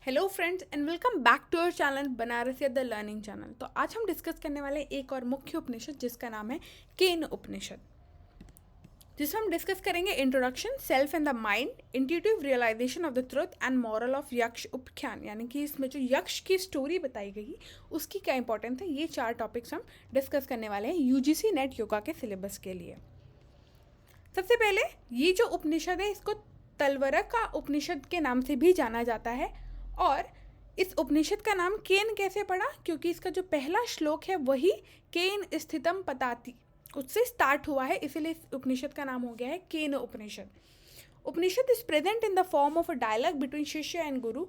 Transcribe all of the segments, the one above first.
Hello friends and welcome back to our channel Banarasi the learning channel. तो आज हम discuss करने वाले एक और मुख्य उपनिषद जिसका नाम है केन उपनिषद, जिसमें हम डिस्कस करेंगे introduction, self and the mind, intuitive realization of the truth and moral of Yaksha Upakhyan. यानी कि इसमें जो यक्ष की स्टोरी बताई गई उसकी क्या इंपॉर्टेंस है, ये 4 टॉपिक्स हम डिस्कस करने वाले हैं यूजीसी नेट योगा के सिलेबस के लिए। सबसे पहले ये जो उपनिषद है इसको तलवरक का उपनिषद के नाम से भी जाना जाता है। और इस उपनिषद का नाम केन कैसे पड़ा, क्योंकि इसका जो पहला श्लोक है वही केन स्थितम पताति उससे स्टार्ट हुआ है, इसीलिए इस उपनिषद का नाम हो गया है Kena Upanishad. Upanishad is present in the form of a dialogue between shishya and guru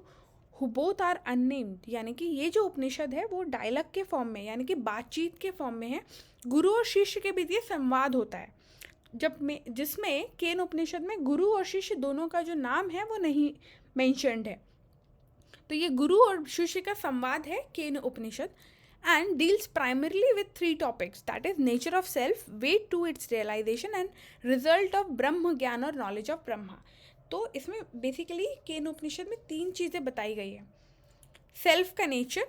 who both are unnamed. यानी कि ये जो उपनिषद है वो डायलॉग के फॉर्म में, यानी कि बातचीत के फॉर्म में है। गुरु और शिष्य के बीच ये संवाद होता है जिसमें केन उपनिषद में गुरु और शिष्य दोनों का जो नाम है वो नहीं मेंशन्ड है। तो ये गुरु और शिष्य का संवाद है Kena Upanishad and deals primarily with 3 topics, that is nature of self, way to its realization and result of Brahma gyan और नॉलेज ऑफ ब्रह्मा। तो इसमें बेसिकली केन उपनिषद में 3 चीज़ें बताई गई है, सेल्फ का nature,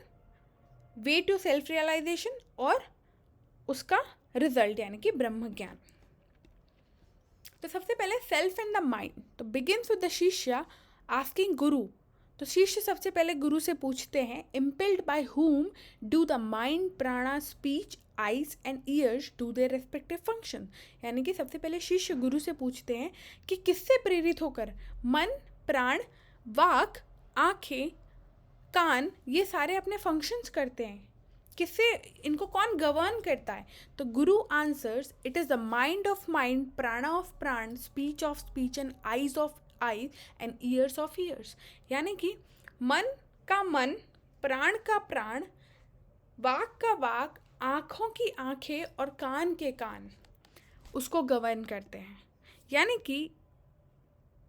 way to self realization और उसका रिजल्ट यानी कि ब्रह्म ज्ञान। तो सबसे पहले सेल्फ एंड द माइंड। तो begins with the shishya asking guru. तो शिष्य सबसे पहले गुरु से पूछते हैं, impelled by whom do the mind, prana, speech, eyes and ears do their respective function. यानी कि सबसे पहले शिष्य गुरु से पूछते हैं कि किससे प्रेरित होकर मन, प्राण, वाक, आँखें, कान ये सारे अपने फंक्शंस करते हैं, किससे इनको कौन गवर्न करता है। तो गुरु answers, it is the mind of mind, प्राणा ऑफ प्राण, speech of speech and eyes of eyes and years of years. यानी कि मन का मन, प्राण का प्राण, वाक का वाक, आँखों की आँखें और कान के कान उसको गवर्न करते हैं। यानी कि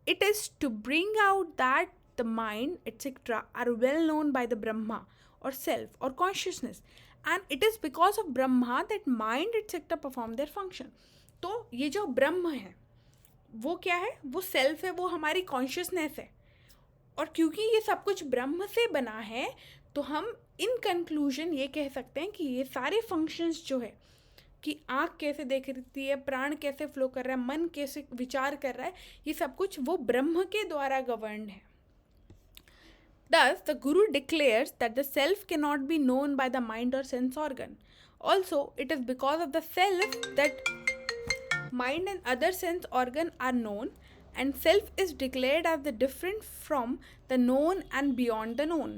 it is to bring out that the mind etc are well known by the Brahma or self or consciousness, and it is because of Brahma that mind etc perform their function। तो ये जो ब्रह्म है वो क्या है, वो self है, वो हमारी कॉन्शियसनेस है। और क्योंकि ये सब कुछ ब्रह्म से बना है तो हम इन कंक्लूजन ये कह सकते हैं कि ये सारे फंक्शंस जो है कि आँख कैसे देख रही है, प्राण कैसे फ्लो कर रहा है, मन कैसे विचार कर रहा है, ये सब कुछ वो ब्रह्म के द्वारा गवर्न है। Thus, the Guru declares that the self cannot be known by the mind or sense organ. Also, it is because of the self that mind and other sense organ are known, and self is declared as the different from the known and beyond the known.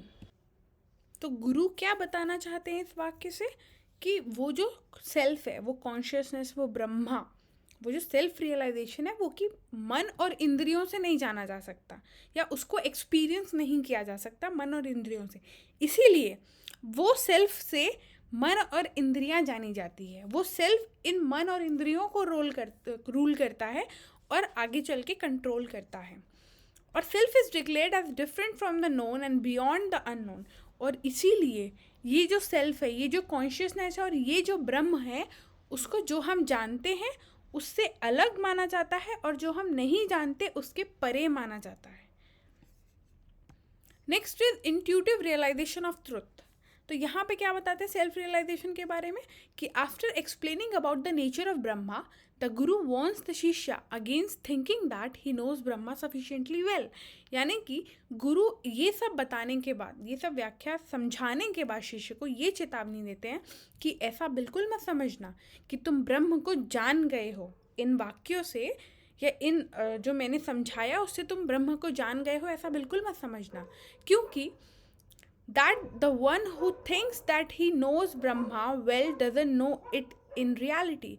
तो गुरु क्या बताना चाहते हैं इस वाक्य से कि वो जो सेल्फ है, वो कॉन्शियसनेस, वो ब्रह्मा, वो जो सेल्फ रियलाइजेशन है वो कि मन और इंद्रियों से नहीं जाना जा सकता या उसको एक्सपीरियंस नहीं किया जा सकता मन और इंद्रियों से। इसीलिए वो सेल्फ से मन और इंद्रियां जानी जाती है। वो सेल्फ इन मन और इंद्रियों को रूल करता है और आगे चल के कंट्रोल करता है। और self is declared as different from the known and beyond the unknown. और इसीलिए ये जो सेल्फ है, ये जो कॉन्शियसनेस है और ये जो ब्रह्म है, उसको जो हम जानते हैं उससे अलग माना जाता है और जो हम नहीं जानते उसके परे माना जाता है। Next is intuitive realization of truth. तो यहाँ पे क्या बताते हैं सेल्फ रियलाइजेशन के बारे में कि after explaining about the nature of Brahma the guru wants the shishya against thinking that he knows Brahma sufficiently well. यानी कि गुरु ये सब बताने के बाद, ये सब व्याख्या समझाने के बाद शिष्य को ये चेतावनी देते हैं कि ऐसा बिल्कुल मत समझना कि तुम ब्रह्म को जान गए हो इन वाक्यों से या इन जो मैंने समझाया उससे तुम ब्रह्म को जान गए हो, ऐसा बिल्कुल मत समझना। क्योंकि that the one who thinks that he knows Brahma well doesn't know it in reality।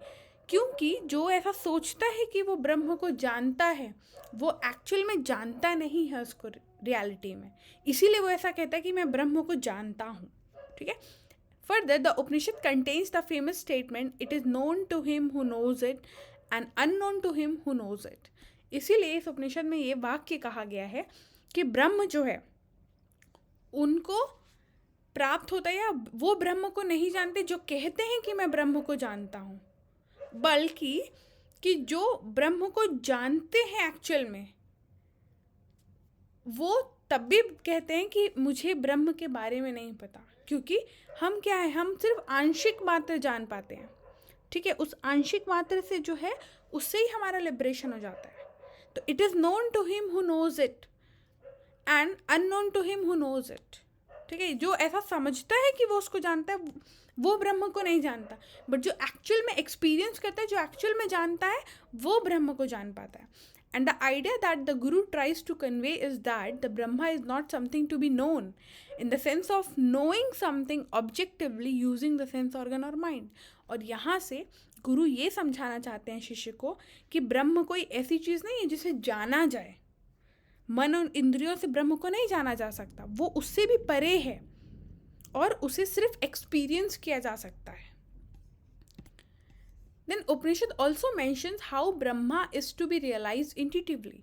क्योंकि जो ऐसा सोचता है कि वो ब्रह्म को जानता है वो एक्चुअल में जानता नहीं है उसको रियलिटी में, इसीलिए वो ऐसा कहता है कि मैं ब्रह्म को जानता हूँ। ठीक है। Further the Upanishad contains the famous statement, it is known to him who knows it and unknown to him who knows it. इसीलिए इस उपनिषद में ये वाक्य कहा गया है कि ब्रह्म जो है उनको प्राप्त होता है या वो ब्रह्म को नहीं जानते जो कहते हैं कि मैं ब्रह्म को जानता हूँ, बल्कि कि जो ब्रह्म को जानते हैं एक्चुअल में वो तब भी कहते हैं कि मुझे ब्रह्म के बारे में नहीं पता, क्योंकि हम क्या है, हम सिर्फ आंशिक मात्र जान पाते हैं, ठीक है। उस आंशिक मात्र से जो है उससे ही हमारा लिबरेशन हो जाता है। तो it is known to him who knows it and unknown to him who knows it, ठीक है। जो ऐसा समझता है कि वो उसको जानता है, वो ब्रह्म को नहीं जानता, बट जो एक्चुअल में एक्सपीरियंस करता है, जो एक्चुअल में जानता है, वो ब्रह्म को जान पाता है। And the idea that the Guru tries to convey is that the Brahma is not something to be known in the sense of knowing something objectively using the sense organ or mind. और यहाँ से गुरु ये समझाना चाहते हैं शिष्य को कि ब्रह्म कोई ऐसी चीज़ नहीं है जिसे जाना जाए। मन और इंद्रियों से ब्रह्म को नहीं जाना जा सकता, वो उससे भी परे है और उसे सिर्फ एक्सपीरियंस किया जा सकता है। Then Upanishad also mentions how Brahma is to be realized intuitively.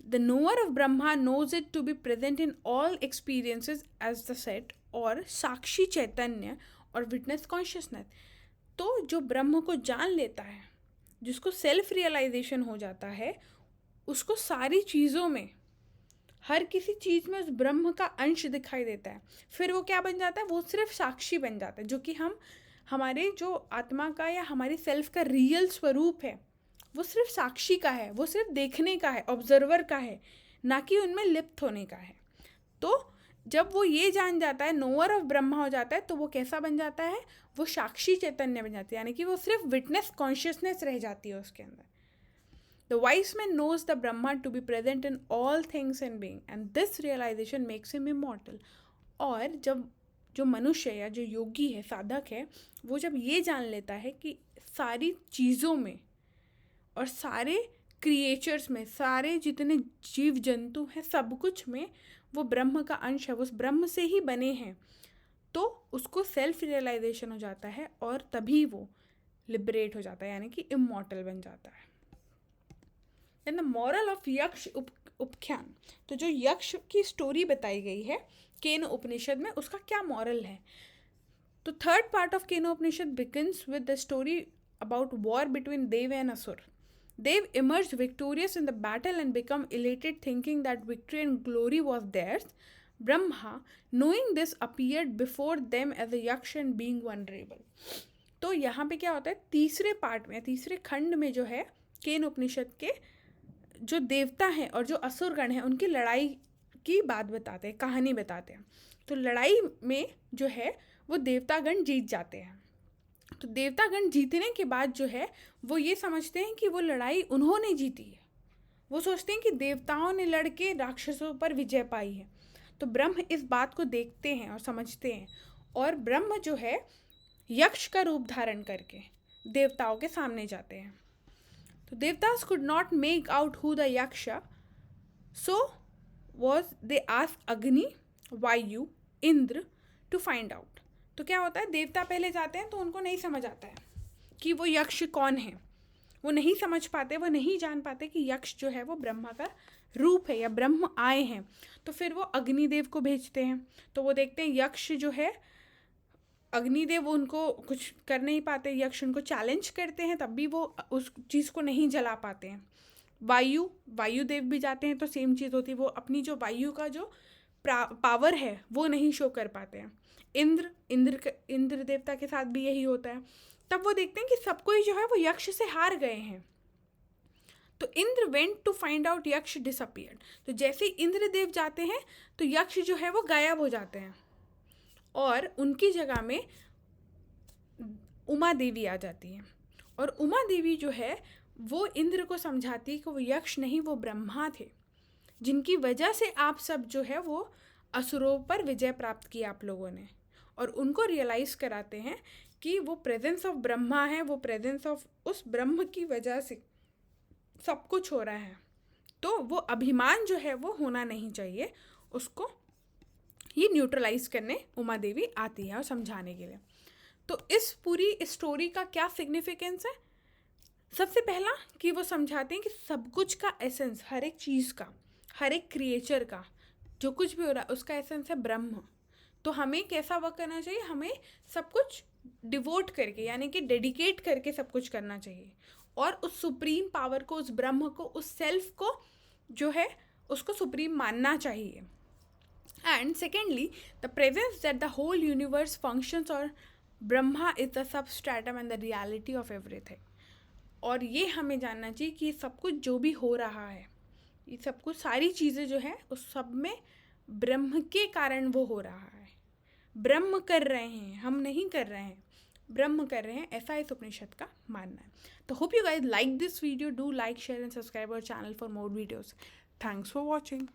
The knower of Brahma knows it to be present in all experiences as the set or Sakshi Chaitanya or witness consciousness. तो जो ब्रह्म को जान लेता है, जिसको self realisation हो जाता है, उसको सारी चीज़ों में, हर किसी चीज़ में उस ब्रह्म का अंश दिखाई देता है। फिर वो क्या बन जाता है, वो सिर्फ साक्षी बन जाता है, जो कि हमारे जो आत्मा का या हमारी सेल्फ का रियल स्वरूप है, वो सिर्फ साक्षी का है, वो सिर्फ देखने का है, ऑब्जर्वर का है, ना कि उनमें लिप्त होने का है। तो जब वो ये जान जाता है, नोअर ऑफ ब्रह्मा हो जाता है, तो वो कैसा बन जाता है, वो साक्षी चैतन्य बन जाती है, यानी कि वो सिर्फ विटनेस कॉन्शियसनेस रह जाती है उसके अंदर। The wise man knows the Brahma to be present in all things and being and this realization makes him immortal. और जब जो मनुष्य या जो योगी है, साधक है, वो जब ये जान लेता है कि सारी चीज़ों में और सारे क्रिएचर्स में, सारे जितने जीव जंतु हैं, सब कुछ में वो ब्रह्म का अंश है, वो उस ब्रह्म से ही बने हैं, तो उसको सेल्फ रियलाइजेशन हो जाता है और तभी वो लिबरेट हो जाता है, यानी कि इमॉर्टल बन जाता है। Then the moral of Yaksha उपख्यान, तो जो यक्ष की स्टोरी बताई गई है केन उपनिषद में, उसका क्या मॉरल है। तो third part of Kena Upanishad begins with the story about war between Dev and Asur. Dev emerged victorious in the battle and become elated, thinking that victory and glory was theirs. Brahma, knowing this, appeared before them as a yaksha and being vulnerable. तो यहाँ पे क्या होता है, तीसरे part में, तीसरे खंड में जो है केन उपनिषद के जो देवता हैं और जो असुरगण हैं, उनकी लड़ाई की बात बताते हैं, कहानी बताते हैं। तो लड़ाई में जो है वो देवतागण जीत जाते हैं। तो देवतागण जीतने के बाद जो है वो ये समझते हैं कि वो लड़ाई उन्होंने जीती है। वो सोचते हैं कि देवताओं ने लड़ के राक्षसों पर विजय पाई है। तो ब्रह्म इस बात को देखते हैं और समझते हैं, और ब्रह्म जो है यक्ष का रूप धारण करके देवताओं के सामने जाते हैं। तो devatas could not make out who the yaksha, so was they ask अग्नि, वायु, इंद्र टू फाइंड आउट। तो क्या होता है, देवता पहले जाते हैं तो उनको नहीं समझ आता है कि वो यक्ष कौन है, वो नहीं समझ पाते, वो नहीं जान पाते कि यक्ष जो है वो ब्रह्मा का रूप है या ब्रह्म आए हैं। तो फिर वो अग्निदेव को भेजते हैं। तो वो देखते हैं यक्ष जो है, अग्निदेव उनको कुछ कर नहीं पाते, यक्ष उनको चैलेंज करते हैं, तब भी वो उस चीज़ को नहीं जला पाते हैं। वायुदेव भी जाते हैं तो सेम चीज़ होती है, वो अपनी जो वायु का जो पावर है वो नहीं शो कर पाते हैं। इंद्र देवता के साथ भी यही होता है। तब वो देखते हैं कि सब कोई जो है वो यक्ष से हार गए हैं। तो Indra went to find out, Yaksha disappeared. तो जैसे ही इंद्रदेव जाते हैं तो यक्ष जो है वो गायब हो जाते हैं और उनकी जगह में उमा देवी आ जाती है। और उमा देवी जो है वो इंद्र को समझाती है कि वो यक्ष नहीं, वो ब्रह्मा थे, जिनकी वजह से आप सब जो है वो असुरों पर विजय प्राप्त की आप लोगों ने। और उनको रियलाइज़ कराते हैं कि वो प्रेजेंस ऑफ ब्रह्मा है, वो प्रेजेंस ऑफ उस ब्रह्म की वजह से सब कुछ हो रहा है। तो वो अभिमान जो है वो होना नहीं चाहिए, उसको ये न्यूट्रलाइज करने उमा देवी आती है और समझाने के लिए। तो इस पूरी स्टोरी का क्या सिग्निफिकेंस है, सबसे पहला कि वो समझाते हैं कि सब कुछ का एसेंस, हर एक चीज़ का, हर एक क्रिएचर का, जो कुछ भी हो रहा है उसका एसेंस है ब्रह्म। तो हमें कैसा वर्क करना चाहिए, हमें सब कुछ डिवोट करके, यानी कि डेडिकेट करके सब कुछ करना चाहिए, और उस सुप्रीम पावर को, उस ब्रह्म को, उस सेल्फ को जो है उसको सुप्रीम मानना चाहिए। And secondly, the presence that the whole universe functions और Brahma is the substratum and the reality of everything. और ये हमें जानना चाहिए कि सब कुछ जो भी हो रहा है, ये सब कुछ सारी चीज़ें जो है उस सब में ब्रह्म के कारण वो हो रहा है। ब्रह्म कर रहे हैं, हम नहीं कर रहे हैं, ब्रह्म कर रहे हैं, ऐसा इस उपनिषद का मानना है। तो hope you guys like this video, do like, share and subscribe our channel for more videos. Thanks for watching.